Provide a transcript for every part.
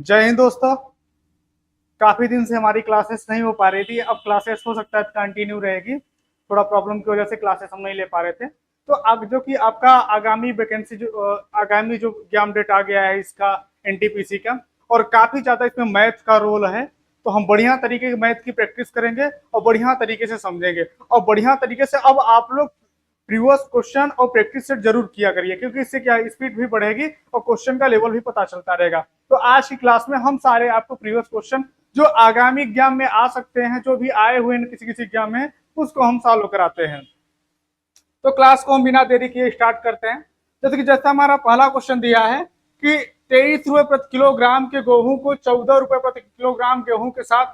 जय हिंद दोस्तों। काफी दिन से हमारी क्लासेस नहीं हो पा रही थी। अब क्लासेस हो सकता है कंटिन्यू रहेगी। थोड़ा प्रॉब्लम की वजह से क्लासेस हम नहीं ले पा रहे थे। तो अब जो कि आपका आगामी वैकेंसी जो आगामी जो एग्जाम डेट आ गया है इसका, एनटीपीसी का, और काफी ज्यादा इसमें मैथ का रोल है। तो हम बढ़िया तरीके की मैथ की प्रैक्टिस करेंगे और बढ़िया तरीके से समझेंगे और बढ़िया तरीके से अब आप लोग प्रीवियस क्वेश्चन और प्रैक्टिस सेट जरूर किया करिए, क्योंकि इससे क्या स्पीड भी बढ़ेगी और क्वेश्चन का लेवल भी पता चलता रहेगा। तो आज की क्लास में हम सारे आपको प्रीवियस क्वेश्चन जो आगामी एग्जाम में आ सकते हैं, जो भी आए हुए हैं किसी किसी एग्जाम में, उसको हम सॉल्व कराते हैं। तो क्लास को हम बिना देरी किए स्टार्ट करते हैं। जैसा हमारा पहला क्वेश्चन दिया है कि 23 रुपए प्रति किलोग्राम के गेहूं को 14 रुपए प्रति किलोग्राम गेहूं के साथ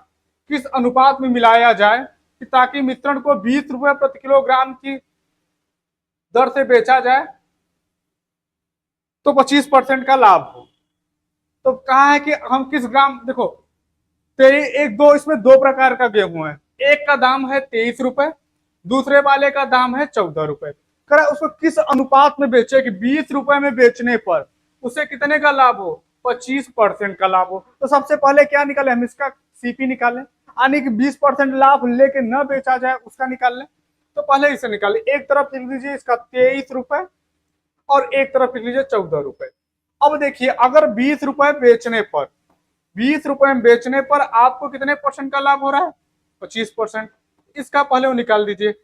किस अनुपात में मिलाया जाए कि ताकि मिश्रण को 20 रुपए प्रति किलोग्राम की दर से बेचा जाए तो 25% का लाभ हो। तो कहा है कि हम किस ग्राम, देखो एक दो इसमें दो प्रकार का गेहूं है। एक का दाम है 23 रुपए, दूसरे वाले का दाम है 14 रुपए। कह उसको किस अनुपात में बेचे कि 20 रुपए में बेचने पर उसे कितने का लाभ हो, 25% का लाभ हो। तो सबसे पहले क्या निकाले, हम इसका सीपी निकालें, यानी कि 20% लाभ लेके न बेचा जाए उसका निकाल लें। तो पहले इसे निकाले, एक तरफ लिख दीजिए इसका 23 रुपए और एक तरफ लिख लीजिए 14 रुपए। अब देखिए अगर 20 रुपए बेचने पर, 20 रुपए में बेचने पर आपको कितने परसेंट का लाभ हो रहा है, 25%। इसका पहले वो निकाल दीजिए,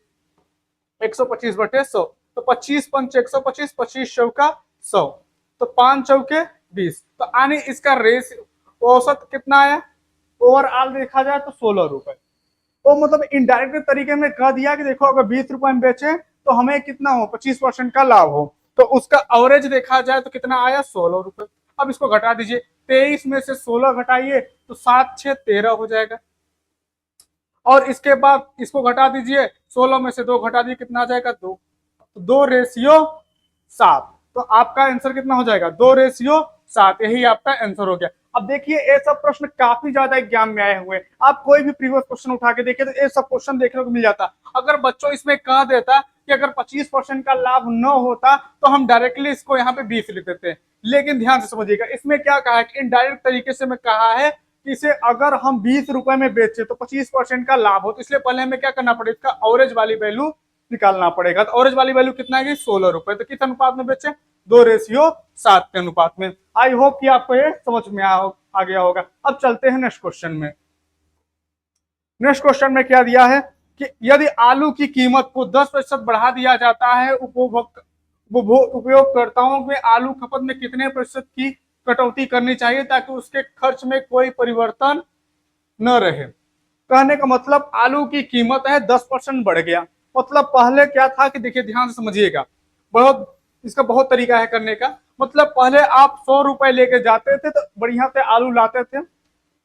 125/100। तो 25 पंच 125, 25 चौका 100, तो 5 चौके 20। तो आने इसका रेस औसत कितना आया, ओवरऑल देखा जाए तो 16 रुपए। तो मतलब इनडायरेक्ट तरीके में कह दिया कि देखो अगर 20 रुपए में बेचे तो हमें कितना हो, 25% का लाभ हो। तो उसका एवरेज देखा जाए तो कितना आया, 16 रुपए। अब इसको घटा दीजिए, 23 में से 16 घटाइए तो 7 6 13 हो जाएगा। और इसके बाद इसको घटा दीजिए, 16 में से 2 घटा दीजिए, कितना आ जाएगा, 2। तो 2:7। तो आपका आंसर कितना हो जाएगा, 2:7। यही आपका आंसर हो गया। अब देखिए ये सब प्रश्न काफी ज्यादा एग्जाम में आए हुए हैं। आप कोई भी प्रीवियस क्वेश्चन उठा के देखिए तो ये सब क्वेश्चन देखने को मिल जाता। अगर बच्चों इसमें कह देता कि अगर 25% का लाभ न होता तो हम डायरेक्टली इसको यहाँ पे 20 लिख देते हैं। लेकिन ध्यान से समझिएगा, इसमें क्या कहा है कि इनडायरेक्ट तरीके से मैं कहा है कि इसे अगर हम 20 रुपए में बेचे तो 25% का लाभ हो। तो इसलिए पहले हमें क्या करना पड़ेगा, इसका एवरेज वाली वैल्यू निकालना पड़ेगा। तो एवरेज वाली वैल्यू कितना है, 16 रुपए। तो किस अनुपात में बेचे, 2:7 के अनुपात में। आई होप कि आपको ये समझ में आ गया होगा। अब चलते हैं नेक्स्ट क्वेश्चन में। नेक्स्ट क्वेश्चन में क्या दिया है कि यदि आलू की कीमत को 10% बढ़ा दिया जाता है, उपयोगकर्ताओं में आलू खपत में कितने प्रतिशत की कटौती करनी चाहिए ताकि उसके खर्च में कोई परिवर्तन न रहे। कहने का मतलब आलू की कीमत है 10% बढ़ गया। मतलब पहले क्या था कि देखिए ध्यान से समझिएगा, बहुत इसका बहुत तरीका है करने का। मतलब पहले आप 100 रुपए लेके जाते थे तो बढ़िया से आलू लाते थे,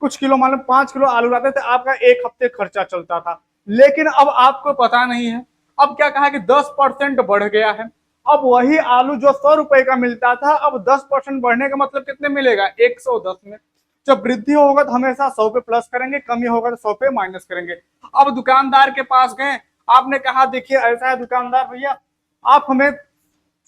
कुछ किलो मालूम 5 किलो आलू लाते थे, आपका एक हफ्ते खर्चा चलता था। लेकिन अब आपको पता नहीं है, अब क्या कहा कि 10% बढ़ गया है। अब वही आलू जो 100 रुपए का मिलता था, अब 10% बढ़ने का मतलब कितने मिलेगा, 110 में। जब वृद्धि होगा तो हमेशा 100 पे प्लस करेंगे, कमी होगा तो 100 पे माइनस करेंगे। अब दुकानदार के पास गए, आपने कहा देखिए ऐसा है दुकानदार भैया, आप हमें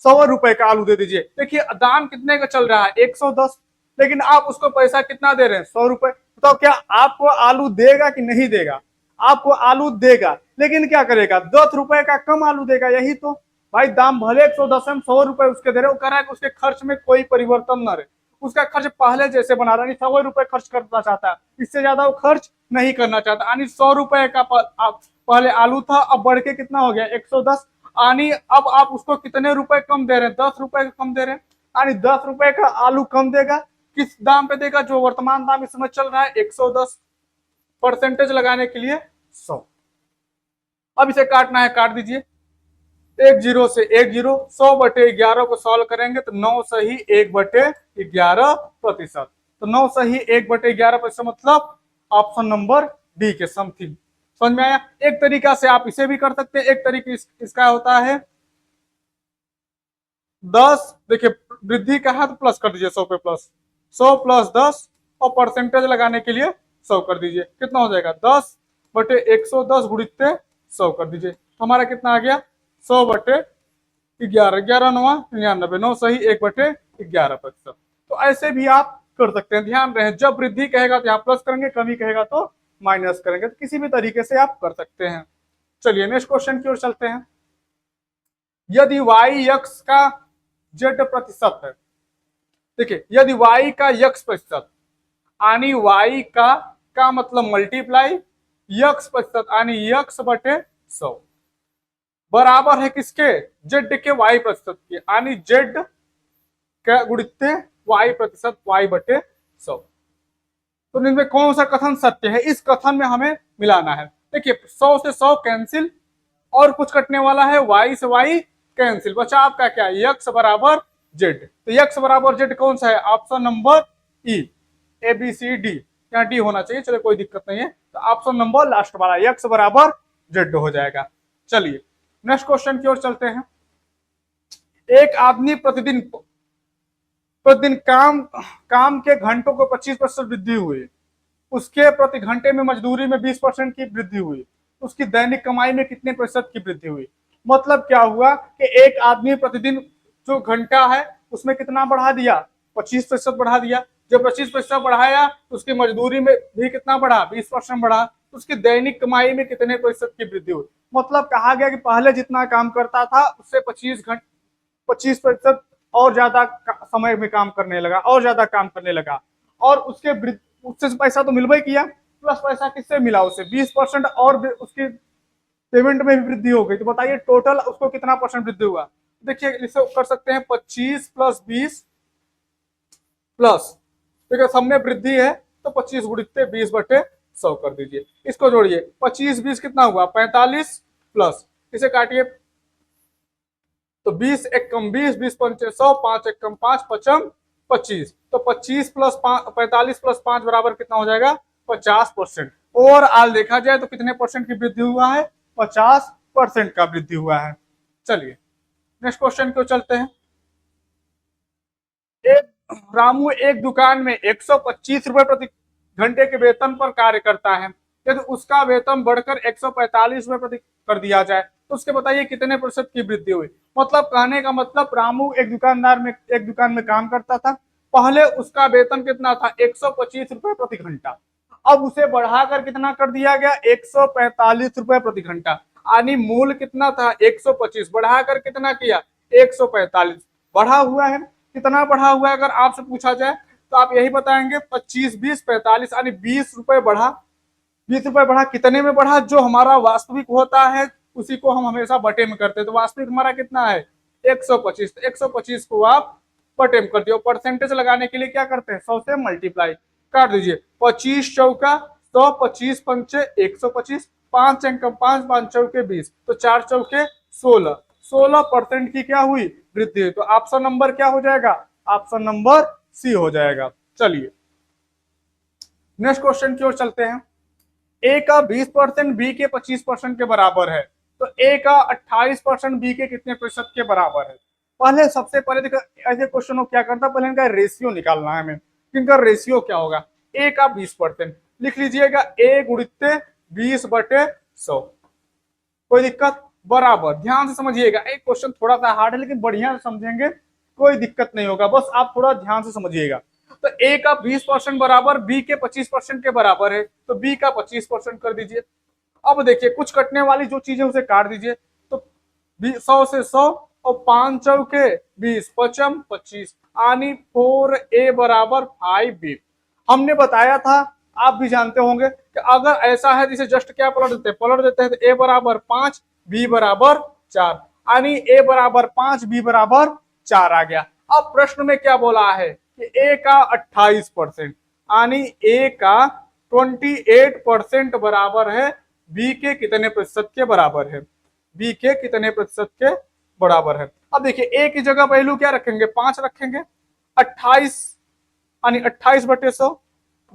100 रुपए का आलू दे दीजिए। देखिए दाम कितने का चल रहा है, 110, लेकिन आप उसको पैसा कितना दे रहे हैं, 100 रुपए। तो क्या आपको आलू देगा कि नहीं देगा, आपको आलू देगा, लेकिन क्या करेगा, 10 रुपए का कम आलू देगा। यही तो भाई, दाम भले 110 है, 100 रुपए उसके दे रहे, वो कह रहा है कि उसके खर्च में कोई परिवर्तन न रहे। उसका खर्च पहले जैसे बना रहा है, 100 रुपए खर्च करना चाहता है, इससे ज्यादा वो खर्च नहीं करना चाहता। यानी 100 रुपए का पहले आलू था, अब बढ़ के कितना हो गया, 110। यानी अब आप उसको कितने रुपए कम दे रहे हैं, 10 रुपए कम दे रहे हैं। यानी 10 रुपए का आलू कम देगा, किस दाम पे देगा, जो वर्तमान दाम इस समय चल रहा है 110, परसेंटेज लगाने के लिए 100। अब इसे काटना है, काट दीजिए, एक जीरो से एक जीरो, 100/11 को सॉल्व करेंगे तो 9 सही 1/11%। तो 9 सही 1/11% मतलब ऑप्शन नंबर डी के समथिंग। समझ में आया। एक तरीका से आप इसे भी कर सकते हैं, एक तरीका इसका होता है 10, देखिए वृद्धि का है तो प्लस कर दीजिए, 100 पे प्लस, 100 + 10, और परसेंटेज लगाने के लिए 100 कर दीजिए, कितना हो जाएगा, 10/110 गुणित 100 कर दीजिए। हमारा कितना आ गया, 100/11, 11 9 99, 9 सही 1/11%। तो ऐसे भी आप कर सकते हैं। ध्यान रहे, जब वृद्धि कहेगा तो यहाँ प्लस करेंगे, कमी कहेगा तो माइनस करेंगे, तो किसी भी तरीके से आप कर सकते हैं। चलिए नेक्स्ट क्वेश्चन की ओर चलते हैं। यदि y यक्स का z प्रतिशत है, देखिए यदि y का यक्स प्रतिशत यानी y का मतलब मल्टीप्लाई यक्स प्रतिशत यानी यक्स बटे 100 बराबर है किसके, z के y प्रतिशत के, यानी z क्या गुणित y प्रतिशत y बटे 100। तो इनमें कौन सा कथन सत्य है, इस कथन में हमें मिलाना है। देखिए 100 से 100 कैंसिल और कुछ कटने वाला है, y से y कैंसिल, बचा आपका क्या, यक्स बराबर जेड। तो यक्स बराबर जेड कौन सा है, option number E, A B C D, यहाँ डी होना चाहिए, चलो कोई दिक्कत नहीं है, तो ऑप्शन नंबर लास्ट वाला यक्स बराबर जेड हो जाएगा। चलिए नेक्स्ट क्वेश्चन की ओर चलते हैं। एक आदमी प्रतिदिन काम के घंटों को 25% वृद्धि हुई, उसके प्रति घंटे में मजदूरी में 20% की वृद्धि हुई, उसकी दैनिक कमाई में कितने प्रतिशत की वृद्धि हुई। मतलब क्या हुआ कि एक आदमी प्रतिदिन जो घंटा है उसमें कितना बढ़ा दिया, 25% बढ़ा दिया। जब 25% बढ़ाया तो उसकी मजदूरी में भी कितना बढ़ा, 20% बढ़ा, तो उसकी दैनिक कमाई में कितने प्रतिशत की वृद्धि हुई। मतलब कहा गया कि पहले जितना काम करता था उससे 25% और ज्यादा समय में काम करने लगा, और ज्यादा काम करने लगा, और उससे पैसा तो मिलवा ही किया, प्लस पैसा किससे मिला, उसे 20% और उसकी पेमेंट में भी वृद्धि हो गई। तो बताइए टोटल उसको कितना परसेंट वृद्धि हुआ। देखिए इसे कर सकते हैं 25 प्लस 20 प्लस, देखिए सब में वृद्धि है तो 25 गुणित 20 बटे 100 कर दीजिए। इसको जोड़िए 25 20 कितना हुआ 45 प्लस, इसे काटिए तो 20 एक कम 20, 20 पंचे 100, 5 एक कम 5, पचम 25, तो 25 प्लस 45 प्लस 5 बराबर कितना हो जाएगा 50%। ओवरऑल देखा जाए तो कितने परसेंट की वृद्धि हुआ है, 50% का वृद्धि हुआ है। चलिए नेक्स्ट क्वेश्चन को चलते हैं। रामू एक दुकान में 125 रुपए प्रति घंटे के वेतन पर कार्य करता है, यदि उसका वेतन बढ़कर 145 रुपए प्रति कर दिया जाए तो उसके बताइए कितने प्रतिशत की वृद्धि हुई। मतलब कहने का मतलब रामू एक दुकान में काम करता था, पहले उसका वेतन कितना था 125 रुपए प्रति घंटा, अब उसे बढ़ाकर कितना कर दिया गया 145 रुपए प्रति घंटा, यानी मूल कितना था 125, बढ़ाकर कितना किया 145, बढ़ा हुआ है। कितना बढ़ा हुआ है अगर आपसे पूछा जाए तो आप यही बताएंगे 25 20 45, यानी 20 रुपए बढ़ा। 20 रुपए बढ़ा कितने में बढ़ा, जो हमारा वास्तविक होता है उसी को हम हमेशा बटे में करते हैं, तो वास्तविक हमारा कितना है 125, तो 125 को आप बटे में करते हो। परसेंटेज लगाने के लिए क्या करते हैं 100 से मल्टीप्लाई काट दीजिए, 25 चौका 100, 25 पंचे 125, 5 अंक 5 5 चौके 20, तो 4 चौके 16% की क्या हुई वृद्धि हुई। तो ऑप्शन नंबर क्या हो जाएगा, ऑप्शन नंबर सी हो जाएगा। चलिए नेक्स्ट क्वेश्चन की ओर चलते हैं। ए का 20% बी के 25% के बराबर है, तो ए का 28% बी के कितने प्रतिशत के बराबर है। पहले सबसे पहले देखो ऐसे क्वेश्चन को क्या करता है, पहले इनका रेशियो निकालना है हमें, इनका रेशियो क्या होगा। ए का 20% लिख लीजिएगा ए गुणित 20 बटे 100, कोई दिक्कत, बराबर। ध्यान से समझिएगा, एक क्वेश्चन थोड़ा सा हार्ड है लेकिन बढ़िया से समझेंगे कोई दिक्कत नहीं होगा, बस आप थोड़ा ध्यान से समझिएगा। तो ए का 20% बराबर बी के 25% के बराबर है, तो बी का 25% कर दीजिए। अब देखिए कुछ कटने वाली जो चीजें उसे काट दीजिए, तो 100 से 100 और 5 चौके 20, पचम 25, यानी 4a बराबर 5b। हमने बताया था, आप भी जानते होंगे कि अगर ऐसा है जिसे जस्ट क्या पलट देते हैं तो a बराबर 5 b बराबर 4, यानी a बराबर 5 b बराबर 4 आ गया। अब प्रश्न में क्या बोला है कि a का 28%, यानी a का 28% बराबर है b के कितने प्रतिशत के बराबर है, b के कितने प्रतिशत के बराबर है। अब देखिए a की जगह वैल्यू क्या रखेंगे 5 रखेंगे, 28 यानी 28 बटे 100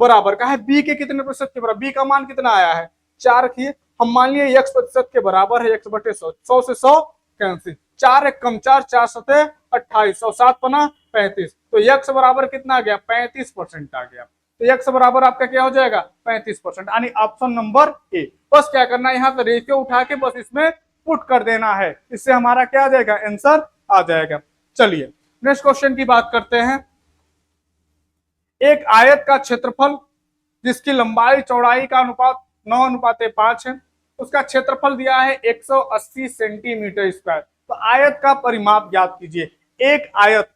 बराबर का है b के कितने प्रतिशत के बराबर, b का मान कितना आया है 4 रखिए, हम मान लिए x प्रतिशत के बराबर है x बटे 100, 100 से 100 कैंसिल, 4 एक कम 4, 4 सते 28 और 7 पना 35, तो x बराबर कितना आ गया 35% आ गया। तो x बराबर आपका क्या हो जाएगा 35%, यानी ऑप्शन नंबर ए। बस क्या करना है यहाँ पे रेशियो उठा के बस इसमें पुट कर देना है, इससे हमारा क्या आ जाएगा आंसर आ जाएगा। चलिए नेक्स्ट क्वेश्चन की बात करते हैं। एक आयत का क्षेत्रफल जिसकी लंबाई चौड़ाई का अनुपात 9:5 है, उसका क्षेत्रफल दिया है 180 सेंटीमीटर स्क्वायर। तो आयत का परिमाप ज्ञात कीजिए। एक आयत,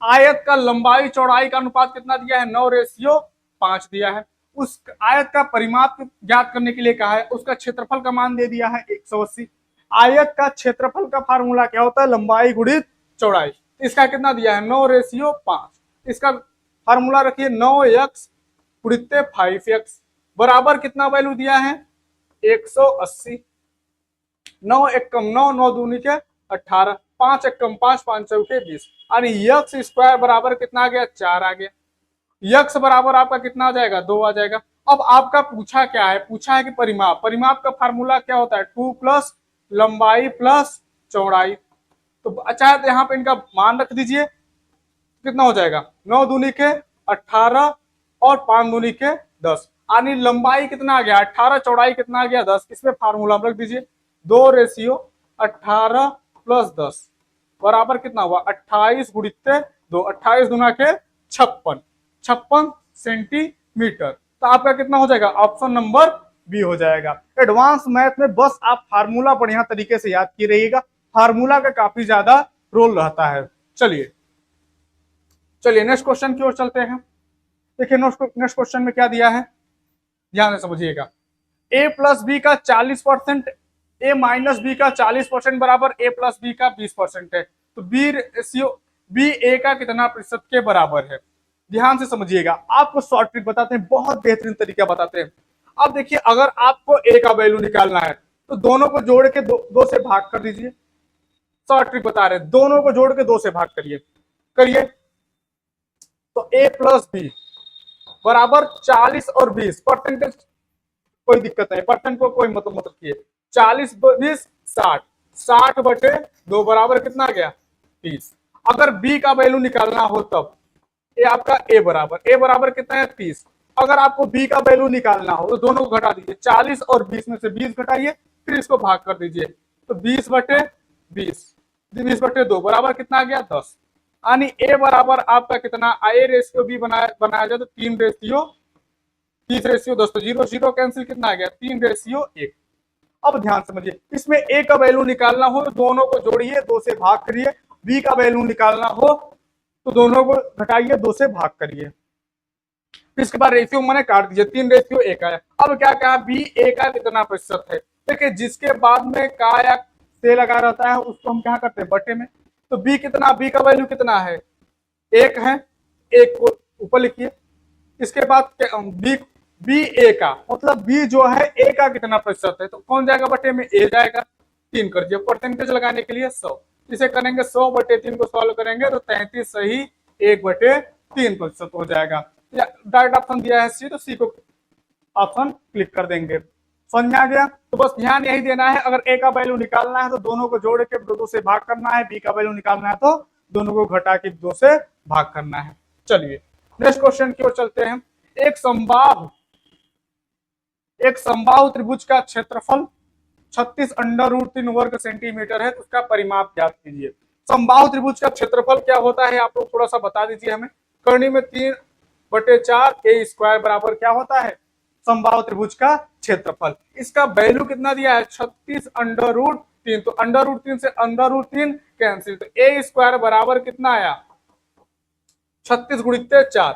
आयत का लंबाई चौड़ाई का अनुपात कितना दिया है, 9:5 दिया है। उस आयत का परिमाप ज्ञात करने के लिए कहा है, उसका क्षेत्रफल का मान दे दिया है 180। आयत का क्षेत्रफल का फार्मूला क्या होता है, लंबाई गुणित चौड़ाई। इसका कितना दिया है, 9:5। इसका फार्मूला रखिए 9x गुणित 5x बराबर कितना वैल्यू दिया है, 180। 9 एकम 9, 9 दूनी के 18, 5 एकम 5, 5 चौके 20, यानी यक्स स्क्वायर बराबर कितना आ गया, 4 आ गया। यक्स बराबर आपका कितना आ जाएगा, 2 आ जाएगा। अब आपका पूछा क्या है, पूछा है कि परिमाप, परिमाप का फार्मूला क्या होता है, 2 प्लस लंबाई प्लस चौड़ाई। तो अच्छा तो यहाँ पे इनका मान रख दीजिए, कितना हो जाएगा, 9 दूनी के 18 और 5 दूनी के 10, यानी लंबाई कितना आ गया 18, चौड़ाई कितना आ गया 10। इसमें फार्मूला रख दीजिए 2:18 प्लस 10 बराबर कितना हुआ, 28 गुणित 2, 28 गुना के 56 सेंटीमीटर। तो आपका कितना हो जाएगा, ऑप्शन नंबर बी हो जाएगा। एडवांस मैथ में बस आप फार्मूला बढ़िया तरीके से याद की रहिएगा, फार्मूला का काफी ज्यादा रोल रहता है। चलिए नेक्स्ट क्वेश्चन की ओर चलते हैं। देखिए नेक्स्ट क्वेश्चन में क्या दिया है, ध्यान से समझिएगा। a प्लस बी का 40%, a माइनस बी का 40% बराबर a प्लस बी का 20% है। तो बी रेशियो बी ए का कितना प्रतिशत के बराबर है। ध्यान से समझिएगा, आपको शॉर्ट ट्रिक बताते हैं, बहुत बेहतरीन तरीका बताते हैं। अब देखिए, अगर आपको a का वैल्यू निकालना है तो दोनों को जोड़ के दो से भाग कर दीजिए। शॉर्ट ट्रिक बता रहे हैं, दोनों को जोड़ के 2 से भाग करिए। तो a प्लस बी बराबर 40 और 20, परसेंटेज कोई दिक्कत नहीं, परसेंट को कोई मतलब मत रखिए। 40 20 60, 60 बटे 2 बराबर कितना गया, 30। अगर b का वैल्यू निकालना हो तब ये आपका a बराबर कितना है, 30। अगर आपको b का वैल्यू निकालना हो तो दोनों को घटा दीजिए, 40 और 20 में से 20 घटाइए, फिर इसको भाग कर दीजिए। तो 20 बटे 20 बटे 2 बराबर कितना आ गया, 10। यानी a बराबर आपका कितना, a रेशियो b बनाया जाए तो 3:30:10, तो 0 0 कैंसिल, कितना आ गया, 3:1। अब ध्यान समझिए, इसमें a का वैल्यू निकालना हो तो दोनों को जोड़िए, 2 से भाग करिए। b का वैल्यू निकालना हो तो दोनों को घटाइए, 2 से भाग करिए। इसके बाद रेशियो मैंने काट दीजिए, 3:1 आया। अब क्या कहा, बी ए का कितना प्रतिशत है। देखिए, जिसके बाद में का या से लगा रहता है उसको हम क्या करते हैं, बटे में। तो बी कितना, बी का वैल्यू कितना है, 1 है, 1 को ऊपर लिखिए। इसके बाद बी ए का मतलब बी जो है ए का कितना प्रतिशत है, तो कौन जाएगा बटे में, ए जाएगा। 3 कर दिया, परसेंटेज लगाने के लिए 100। इसे करेंगे 100 बटे 3 को सॉल्व करेंगे तो 33 सही 1/3% हो जाएगा। डायरेक्ट ऑप्शन दिया है सी, तो सी को ऑप्शन क्लिक कर देंगे। समझ में आ गया। तो बस ध्यान यही देना है, अगर ए का वैल्यू निकालना है तो दोनों को जोड़ के 2 से भाग करना है, बी का वैल्यू निकालना है तो दोनों को घटा के 2 से भाग करना है। चलिए नेक्स्ट क्वेश्चन की ओर चलते हैं। एक समबाहु त्रिभुज का क्षेत्रफल 36√3 वर्ग सेंटीमीटर है, उसका परिमाप ज्ञात कीजिए। समबाहु त्रिभुज का क्षेत्रफल क्या होता है, आप लोग थोड़ा सा बता दीजिए हमें। करनी में 3/4 a स्क्वायर बराबर क्या होता है, समबाहु त्रिभुज का क्षेत्रफल। इसका वैल्यू कितना दिया है, 36√3। तो √3 से √3 कैंसिल, तो a स्क्वायर बराबर कितना आया, 36 गुणित 4।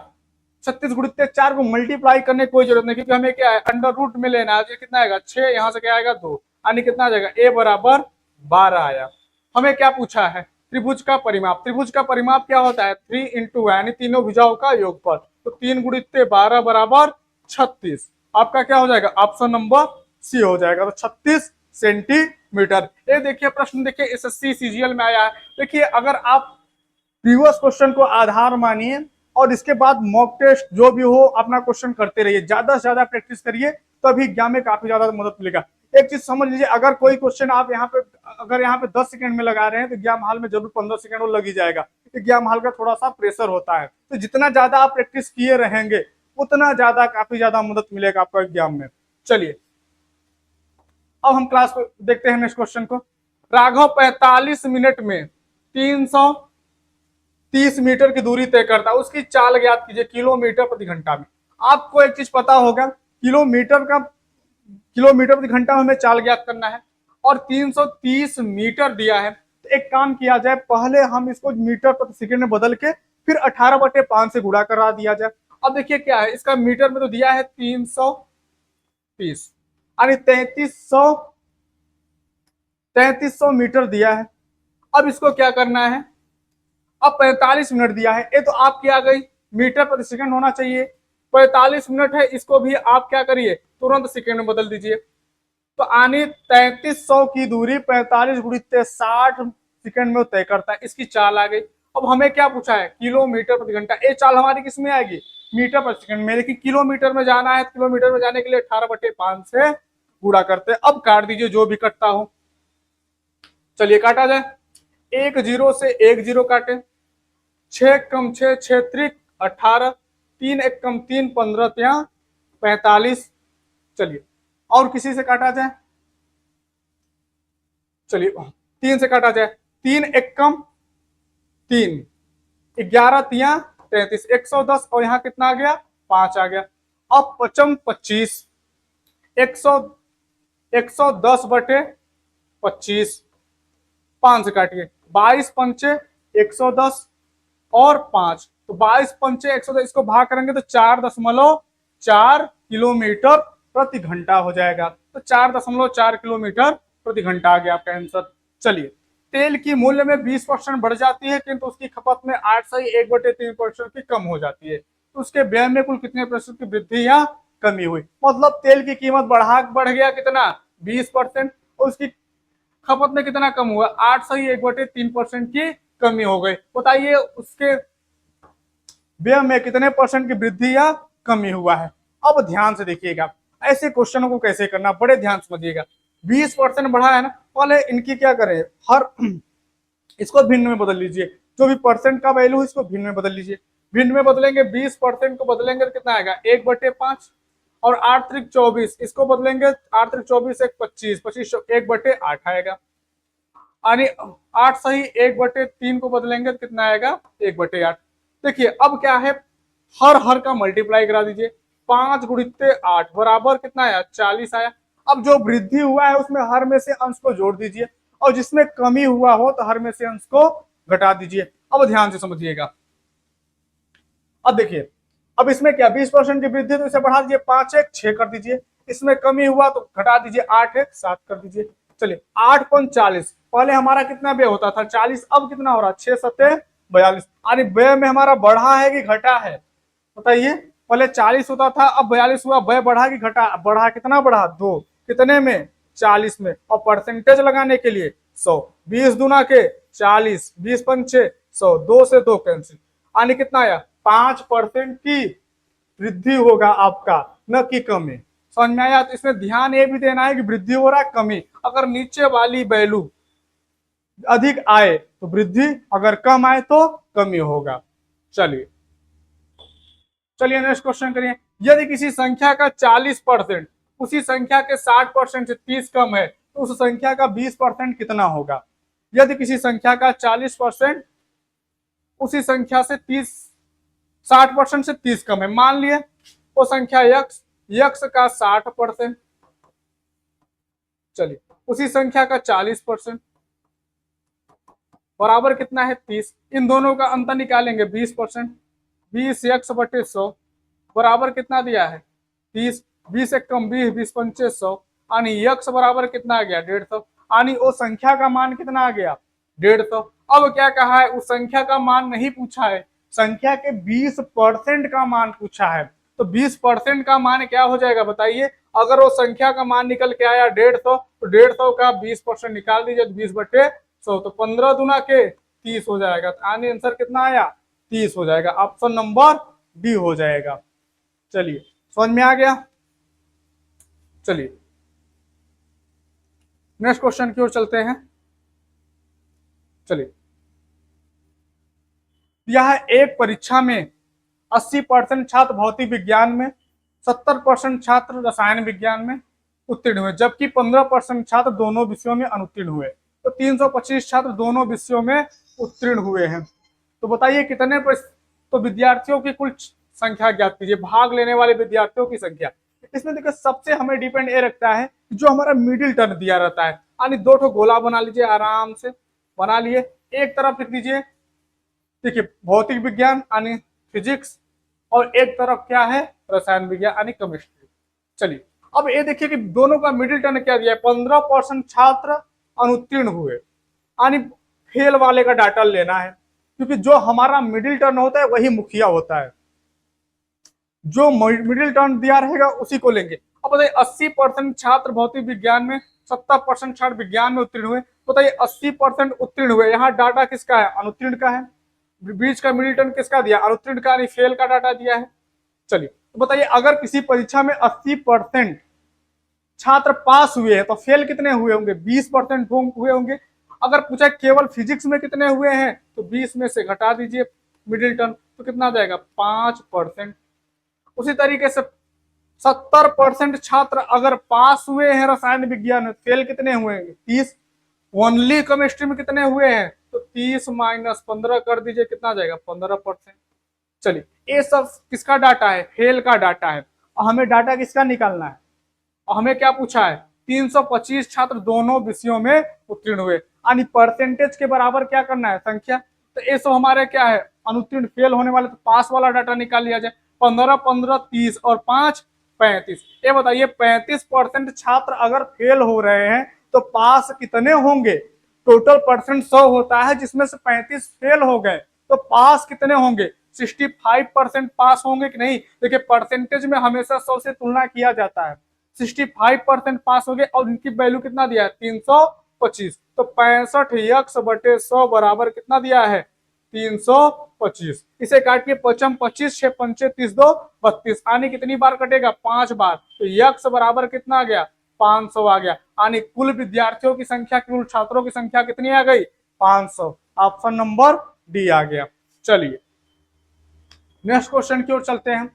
36 गुणित 4 को मल्टीप्लाई करने की कोई जरूरत नहीं, क्योंकि हमें क्या है, अंडर रूट में लेना है। कितना आएगा, 6, यहाँ से क्या आएगा 2, यानी कितना आ जाएगा, a बराबर 12 आया। हमें क्या पूछा है, त्रिभुज का परिमाप। त्रिभुज का परिमाप क्या होता है, 3 इंटू यानी तीनों भुजाओं का योगफल। तो 3 गुणित 12 बराबर 36। आपका क्या हो जाएगा, ऑप्शन नंबर सी हो जाएगा। तो 36 सेंटीमीटर। ये देखिए प्रश्न, देखिए एसएससी सीजीएल में आया है। देखिए, अगर आप प्रीवियस क्वेश्चन को आधार मानिए और इसके बाद मॉक टेस्ट जो भी हो अपना क्वेश्चन करते रहिए, ज्यादा से ज्यादा प्रैक्टिस करिए, तभी एग्जाम में काफी ज्यादा मदद मिलेगा। एक चीज समझ लीजिए, अगर कोई क्वेश्चन आप यहाँ पे अगर यहाँ पे 10 सेकंड में लगा रहे हैं तो एग्जाम हॉल में जरूर 15 सेकंड वो लग ही जाएगा। एग्जाम हॉल का थोड़ा सा प्रेशर होता है, तो जितना ज्यादा आप प्रैक्टिस किए रहेंगे उतना ज्यादा काफी ज्यादा मदद मिलेगा आपको एग्जाम में। चलिए अब हम क्लास को देखते हैं नेक्स्ट क्वेश्चन को। राघव 45 मिनट में 300 30 मीटर की दूरी तय करता है, उसकी चाल ज्ञात कीजिए किलोमीटर प्रति घंटा में। आपको एक चीज पता होगा, किलोमीटर प्रति घंटा में हमें चाल ज्ञात करना है और 330 मीटर दिया है। तो एक काम किया जाए, पहले हम इसको मीटर प्रति सेकंड में बदल के फिर 18/5 से गुणा करा दिया जाए। अब देखिए क्या है, इसका मीटर में तो दिया है 330 यानी 3300 मीटर दिया है। अब इसको क्या करना है, अब 45 मिनट दिया है, ये तो आपकी आ गई मीटर प्रति सेकंड होना चाहिए। 45 मिनट है, इसको भी आप क्या करिए तुरंत सेकंड में बदल दीजिए। तो आनी 3300 की दूरी 45 गुणित 60 सेकंड में तय करता है, इसकी चाल आ गई। अब हमें क्या पूछा है, किलोमीटर प्रति घंटा। ये चाल हमारी किस में आएगी, मीटर प्रति सेकंड में, लेकिन किलोमीटर में जाना है, किलोमीटर में जाने के लिए 18/5 से गुणा करते हैं। अब काट दीजिए जो भी कटता हो। चलिए काटा जाए, 1 0 से 1 0 काटे, 6 कम 6 6 त्रिक 18, 3 1 कम 3 15 ત્યાં 45। चलिए और किसी से काटा जाए, चलिए 3 से काटा जाए, 3 1 कम 3, 11 तिया 33, 110 और यहाँ कितना आ गया 5 आ गया। अब 55 25, 110/25, 5 से काटिए, 22 पंचे 110 और 5, तो 22 पंचे 110, इसको भाग करेंगे तो 4.4 किलोमीटर प्रति घंटा हो जाएगा। तो 4.4 किलोमीटर प्रति घंटा आ गया आपका आंसर। चलिए, तेल की मूल्य में 20% बढ़ जाती है किंतु उसकी खपत में 8.1/3% की कम हो जाती है, तो उसके व्यय में कुल कितने प्रतिशत की वृद्धि या कमी हुई। मतलब तेल की कीमत बढ़ गया कितना 20%, और उसकी खपत में कितना कम हुआ 8.1/3% की कमी हो गई। बताइए उसके व्यय में कितने परसेंट की वृद्धि या कमी हुआ है। अब ध्यान से देखिएगा, ऐसे क्वेश्चनों को कैसे करना, बड़े ध्यान समझिएगा। 20% बढ़ा है ना, पहले इनकी क्या करें, हर इसको भिन्न में बदल लीजिए, जो भी परसेंट का वैल्यू है इसको भिन्न में बदल लीजिए। भिन्न में बदलेंगे, 20% को बदलेंगे तो कितना आएगा 1/5, और 8 त्रिक 24, इसको बदलेंगे 8 त्रिक 24 1 25, 25 1/8 आएगा। यानी 8 सही 1/3 को बदलेंगे तो कितना आएगा 1/8। देखिए अब क्या है, हर का मल्टीप्लाई करा दीजिए, 5 गुणित 8 बराबर कितना आया 40 आया। अब जो वृद्धि हुआ है उसमें हर में से अंश को जोड़ दीजिए, और जिसमें कमी हुआ हो तो हर में से अंश को घटा दीजिए। अब ध्यान से समझिएगा, अब देखिए, अब इसमें क्या 20% की वृद्धि तो इसे बढ़ा दीजिए, 5 1 6 कर दीजिए, इसमें कमी हुआ तो घटा दीजिए, 8 1 7 कर दीजिए। चलिए 8 पंच 40, पहले हमारा कितना व्यय होता था 40, अब कितना हो रहा 6 7 42। अरे व्यय में हमारा बढ़ा है कि घटा है बताइए, पहले 40 होता था अब 42 हुआ, व्यय बढ़ा कि घटा, बढ़ा, कितना बढ़ा 2, कितने में 40 में, और परसेंटेज लगाने के लिए 100, 20 दूना के 40, 20 पंचे 100, 2 से 2 कैंसिल, यानी कितना आया 5% की वृद्धि होगा आपका, न कि कमी। समझ में आया। तो इसमें ध्यान ये भी देना है कि वृद्धि हो रहा है कमी, अगर नीचे वाली वैल्यू अधिक आए तो वृद्धि, अगर कम आए तो कमी होगा। चलिए नेक्स्ट क्वेश्चन करिए, यदि किसी संख्या का 40% उसी संख्या के 60% से 30 कम है तो उस संख्या का 20% कितना होगा। यदि किसी संख्या का 40% उसी संख्या से 60% से 30 कम है, मान लिए वो संख्या यक्स का 60%, चलिए उसी संख्या का 40% बराबर कितना है 30, इन दोनों का अंतर निकालेंगे 20%, 20 यक्स बटे 100 बराबर कितना दिया है 30, 20 एक कम 20, 20 पंचे 100, यानी यक्स बराबर कितना आ गया 150, यानी वो संख्या का मान कितना आ गया 150। अब क्या कहा है, उस संख्या का मान नहीं पूछा है, संख्या के 20% का मान पूछा है। तो 20% का मान क्या हो जाएगा बताइए, अगर वो संख्या का मान निकल के आया 150 तो 150 का 20% निकाल दीजिए, 20/100, तो 15 दूना के 30 हो जाएगा। तो आंसर कितना आया 30 हो जाएगा, ऑप्शन नंबर डी हो जाएगा। चलिए समझ में आ गया। चलिए नेक्स्ट क्वेश्चन की ओर चलते हैं। चलिए, यह एक परीक्षा में 80% छात्र भौतिक विज्ञान में, 70% छात्र रसायन विज्ञान में उत्तीर्ण हुए, जबकि 15% छात्र दोनों विषयों में अनुत्तीर्ण हुए। तो 325 छात्र दोनों विषयों में उत्तीर्ण हुए हैं। तो बताइए कितने तो विद्यार्थियों की कुल संख्या ज्ञात कीजिए, भाग लेने वाले विद्यार्थियों की संख्या। इसमें देखिए सबसे हमें डिपेंड ये रखता है जो हमारा मिडिल टर्म दिया रहता है, यानी दो ठो गोला बना लीजिए, आराम से बना लिए। एक तरफ लिख दीजिए, देखिए भौतिक विज्ञान यानी फिजिक्स, और एक तरफ क्या है, रसायन विज्ञान यानी केमिस्ट्री। चलिए अब ये देखिए कि दोनों का मिडिल टर्म क्या दिया है, 15% छात्र अनुत्तीर्ण हुए, यानी फेल वाले का डाटा लेना है, क्योंकि जो हमारा मिडिल टर्म होता है वही मुखिया होता है, जो मिडिल टर्म दिया रहेगा उसी को लेंगे। अब बताइए 80% छात्र भौतिक विज्ञान में, 70% छात्र विज्ञान में उत्तीर्ण हुए, बताइए 80% उत्तीर्ण हुए, यहाँ डाटा किसका है, अनुत्तीर्ण का है। बीच का मिडिल टर्म किसका दिया, अनुत्तीर्ण का, फेल का डाटा दिया है। चलिए तो बताइए अगर किसी परीक्षा में 80% छात्र पास हुए हैं तो फेल कितने हुए होंगे, 20% हुए होंगे। अगर पूछा केवल फिजिक्स में कितने हुए हैं तो 20 में से घटा दीजिए मिडिल टर्म, तो कितना आ जाएगा, 5%। उसी तरीके से 70% छात्र अगर पास हुए हैं रसायन विज्ञान में, फेल कितने हुए हैं, 30। ओनली केमिस्ट्री में कितने हुए हैं, तो 30 माइनस 15 कर दीजिए, कितना आ जाएगा, 15%। चलिए ये सब किसका डाटा है, फेल का डाटा है। और हमें डाटा किसका निकालना है, और हमें क्या पूछा है, 325 छात्र दोनों विषयों में उत्तीर्ण हुए, यानी परसेंटेज के बराबर क्या करना है, संख्या। तो ये सब हमारे क्या है, अनुत्तीर्ण फेल होने वाले, तो पास वाला डाटा निकाल लिया जाए। 15 15 30 और 5 35। ये बताइए 35% छात्र अगर फेल हो रहे हैं तो पास कितने होंगे, टोटल परसेंट 100 होता है जिसमें से 35 फेल हो गए, तो पास कितने होंगे, 65% पास होंगे कि नहीं। देखिए परसेंटेज में हमेशा 100 से तुलना किया जाता है, 65% पास हो गए, और इनकी वैल्यू कितना दिया है, 325। तो 65x/100 बराबर कितना दिया है, 325। इसे काटिए, 55 25 6 पंचे 30 2 32, यानी कितनी बार कटेगा, 5 बार। तो यक्स बराबर कितना आ गया, 500 आ गया, यानी कुल विद्यार्थियों की संख्या, कुल छात्रों की संख्या कितनी आ गई, 500। ऑप्शन नंबर डी आ गया। चलिए नेक्स्ट क्वेश्चन की ओर चलते हैं।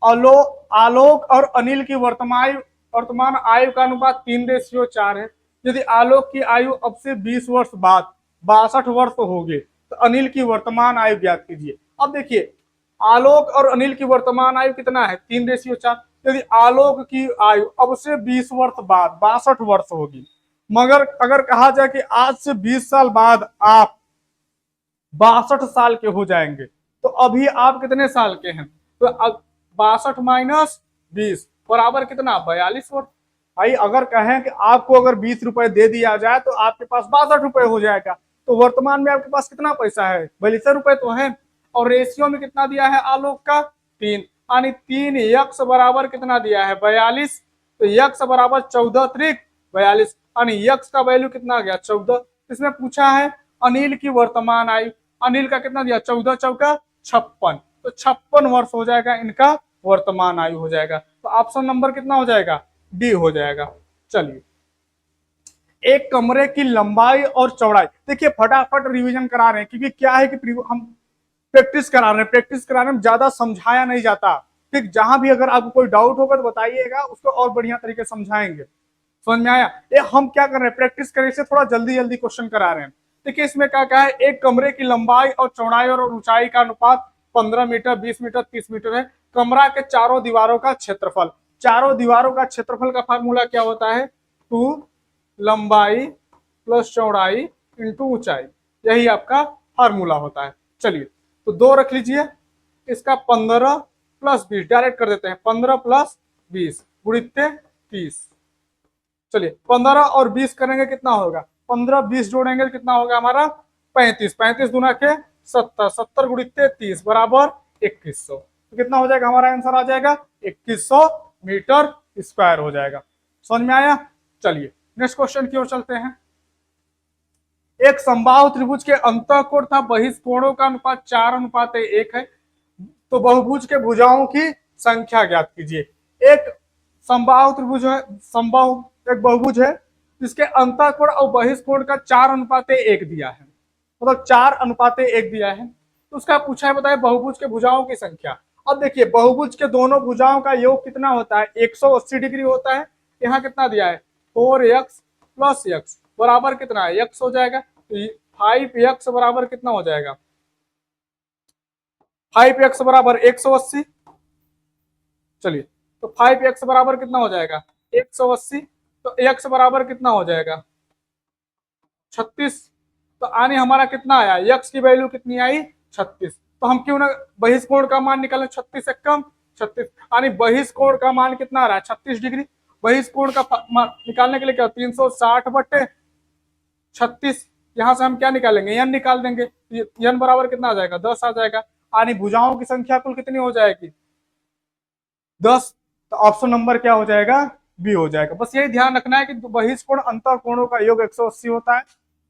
आलोक और अनिल की वर्तमान आयु का अनुपात 3:4 है। यदि आलोक की आयु अब से 20 वर्ष बाद 62 वर्ष होगी तो अनिल की वर्तमान आयु ज्ञात कीजिए। अब देखिए आलोक और अनिल की वर्तमान आयु कितना है, 3:4। यदि आलोक की आयु अब से 20 वर्ष बाद 62 वर्ष होगी, मगर अगर कहा जाए कि आज से 20 साल बाद आप 62 साल के हो जाएंगे, तो अभी आप कितने साल के हैं, तो अब 62 माइनस 20 बराबर कितना, 42 वर्ष। भाई अगर कहें कि आपको अगर 20 रुपए दे दिया जाए तो आपके पास 62 रुपए हो जाएगा, तो वर्तमान में आपके पास कितना पैसा है, 42 रुपए तो है। और रेशियो में कितना दिया है आलोक का, 3, यानी 3 यक्स बराबर कितना दिया है, 42। तो यक्स बराबर 14 त्रिक 42, यानी यक्स का वैल्यू कितना आ गया, 14। इसमें पूछा है अनिल की वर्तमान आयु, अनिल का कितना दिया, 14 चौका 56, तो 56 वर्ष हो जाएगा इनका वर्तमान आयु हो जाएगा। तो ऑप्शन नंबर कितना हो जाएगा, डी हो जाएगा। चलिए एक कमरे की लंबाई और चौड़ाई, देखिए फटाफट रिवीजन करा रहे हैं, क्योंकि क्या है कि हम प्रैक्टिस करा रहे हैं, प्रैक्टिस कराने में ज्यादा समझाया नहीं जाता। ठीक, जहां भी अगर आपको कोई डाउट होगा तो बताइएगा, उसको और बढ़िया तरीके से समझाएंगे। समझ में आया, ये हम क्या कर रहे हैं, प्रैक्टिस करने से थोड़ा जल्दी जल्दी क्वेश्चन करा रहे हैं। देखिए इसमें क्या क्या है, एक कमरे की लंबाई और चौड़ाई और ऊंचाई का अनुपात 15 मीटर 20 मीटर 30 मीटर है। कमरा के चारों दीवारों का क्षेत्रफल, चारों दीवारों का क्षेत्रफल का फार्मूला क्या होता है, 2 लंबाई प्लस चौड़ाई इंटू ऊंचाई, यही आपका फार्मूला होता है। चलिए तो 2 रख लीजिए, इसका 15 प्लस 20 डायरेक्ट कर देते हैं, 15 प्लस 20 गुणित 30। चलिए 15 और 20 करेंगे कितना होगा, 15 20 जोड़ेंगे तो कितना होगा हमारा 35, 35 गुना के 70, 70 गुणित 30 बराबर 2100। तो कितना हो जाएगा, हमारा आंसर आ जाएगा 2100 मीटर स्क्वायर हो जाएगा। समझ में आया। चलिए नेक्स्ट क्वेश्चन की ओर चलते हैं। एक समबाहु त्रिभुज के अंतःकोण तथा बहिष्कोणों का अनुपात 4:1 है, तो बहुभुज के भुजाओं की संख्या ज्ञात कीजिए। एक समबाहु त्रिभुज है, समबाहु एक बहुभुज है जिसके अंतःकोण और बहिष्कोण का 4:1 दिया है, मतलब 4:1 दिया है। तो उसका पूछा है, बताए बहुभुज के भुजाओं की संख्या। अब देखिए बहुभुज के दोनों भुजाओं का योग कितना होता है, 180 डिग्री होता है। यहाँ कितना दिया है, 4x प्लस x बराबर कितना है, x हो जाएगा। तो 5x बराबर कितना हो जाएगा, 5x बराबर 180। चलिए, तो 5x बराबर कितना हो जाएगा 180। तो x बराबर कितना हो जाएगा 36। तो आने हमारा कितना आया, x की वैल्यू कितनी आई 36। तो हम क्यों ना बहिष्कोण का मान निकालें, 36 एक कम 36, यानी बहिष्कोण का मान कितना आ रहा है 36 डिग्री। बहिष्कोण का मान निकालने के लिए क्या 360 बट्टे 36, यहां से हम क्या निकालेंगे n निकाल देंगे, n बराबर कितना आ जाएगा 10 आ जाएगा। यानी भुजाओं की संख्या कुल कितनी हो जाएगी 10। तो ऑप्शन नंबर क्या हो जाएगा बी हो जाएगा। बस यही ध्यान रखना है कि बहिष्कोण अंतर कोणों का योग 180 होता है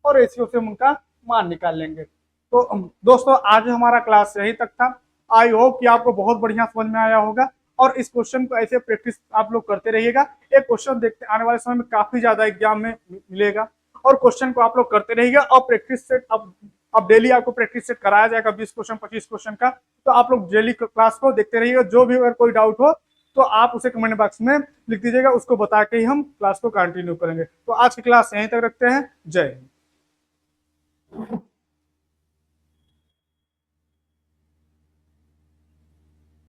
और रेशियो से हम उनका मान निकाल लेंगे। तो दोस्तों आज हमारा क्लास यही तक था। आई होप कि आपको बहुत बढ़िया समझ में आया होगा और इस क्वेश्चन को ऐसे प्रैक्टिस आप लोग करते रहिएगा। एक क्वेश्चन देखते आने वाले समय में काफी ज्यादा एग्जाम में मिलेगा और क्वेश्चन को आप लोग करते रहिएगा और प्रैक्टिस सेट अब डेली आपको प्रैक्टिस सेट कराया जाएगा 20 क्वेश्चन 25 क्वेश्चन का। तो आप लोग डेली क्लास को देखते रहिएगा। जो भी अगर कोई डाउट हो तो आप उसे कमेंट बॉक्स में लिख दीजिएगा, उसको बता के ही हम क्लास को कंटिन्यू करेंगे। तो आज की क्लास यहीं तक रखते हैं। जय हिंद।